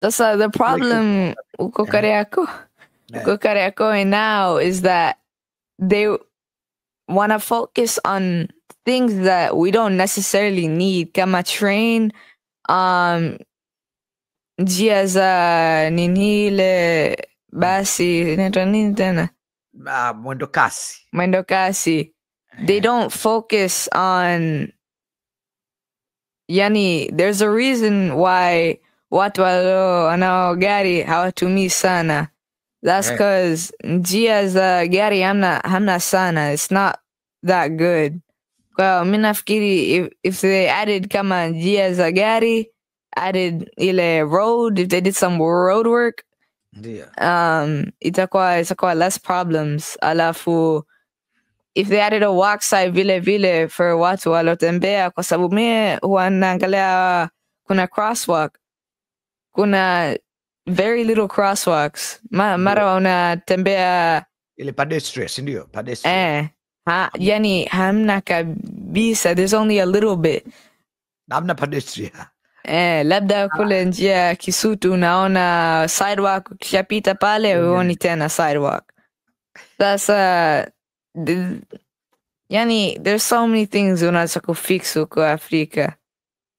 That's the problem uko Kariako now is that they want to focus on things that we don't necessarily need, kama train, njia za nini ile basi inaitwa nini tena? Mwendo kasi. They don't focus on yani, there's a reason why watu wanao gari hawatumii sana. That's because njia za gari hamna sana. It's not that good. Well, mi nafikiri if they added kama njia za gari, added ile road, if they did some road work, itakuwa less problems. Alafu if they added a walk side vile for watu walotembea, kwa sababu mie huwa naangalia kuna crosswalk, kuna very little crosswalks. Mara unatembea ile pedestrian, ndio pedestrian. Yani hamna kabisa. There's only a little bit. Hamna pedestrian. Labda kule njia Kisutu unaona sidewalk, ukishapita pale huoni tena sidewalk. That's yani there's so many things unaweza kufix huko Afrika.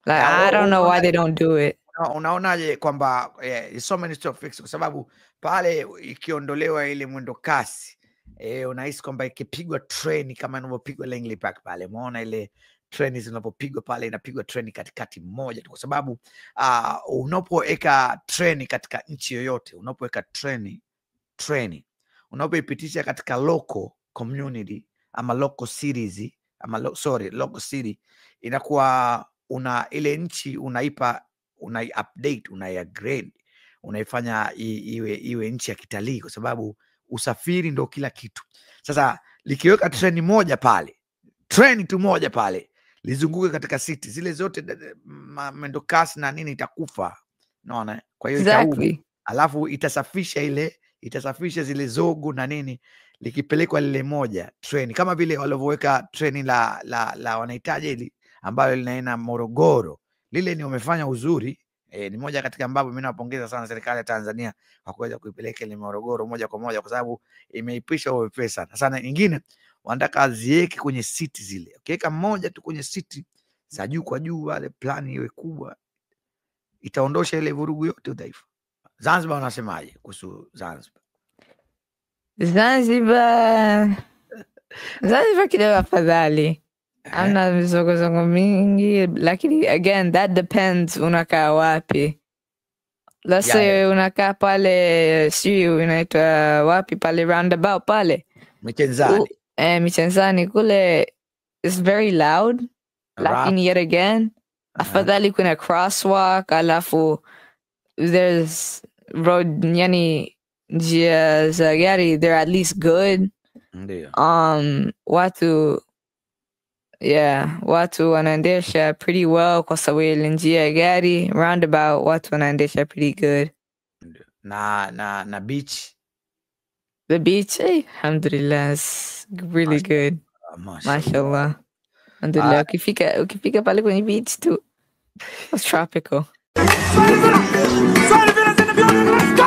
Like I don't know why they don't do it. Unaonaje kwamba so many stuff fix, kwa sababu pale ikiondolewa ile mwendo kasi unahisi kwamba ikipigwa treni kama inavyopigwa Langley Park pale, umeona ile treni zinapopigwa pale, inapigwa treni katikati moja tu, kwa sababu unapoweka treni katika nchi yoyote, unapoweka treni unapoipitisha katika local community ama local cities ama local city, inakuwa ile nchi unai-update, unai-upgrade, unaifanya iwe nchi ya kitalii, kwa sababu usafiri ndo kila kitu. Sasa likiweka treni moja pale, treni tu moja pale, lizunguke katika city zile zote, mwendo kasi na nini itakufa, unaona? Kwa hiyo exactly. Alafu itasafisha zile zogo na nini, likipelekwa lile moja treni, kama vile walivyoweka treni la wanahitaji hili ambayo linaenda Morogoro. Lile ni wamefanya uzuri. Ni moja katika ambapo mimi nawapongeza sana serikali ya Tanzania kwa kuweza kuipeleka ile Morogoro moja kwa moja, kwa sababu imeipisha wepesi sana. Sana nyingine wanataka ziweke kwenye city zile. Ukiweka moja tu kwenye city za juu kwa juu, wale plani iwe kubwa, itaondosha ile vurugu yote udhaifu. Zanzibar wanasemaje kuhusu Zanzibar? Zanzibar kidogo afadhali. Hamna mizogozongo mingi, lakini again that depends unakaa wapi. Let's say unakaa pale siyo inaitwa wapi pale roundabout pale Michenzani. Michenzani kule is very loud. Lakini yet again afadhali kuna crosswalk, alafu there's road, yani njia za gari, they're at least good. Watu wanaendesha pretty well, kwa sababu ile njia ya gari roundabout watu wanaendesha pretty good. Na beach, the beach, alhamdulillah, is really good. Mashallah. Alhamdulillah. Ukifika pale kwenye beach too, it's tropical. Let's go!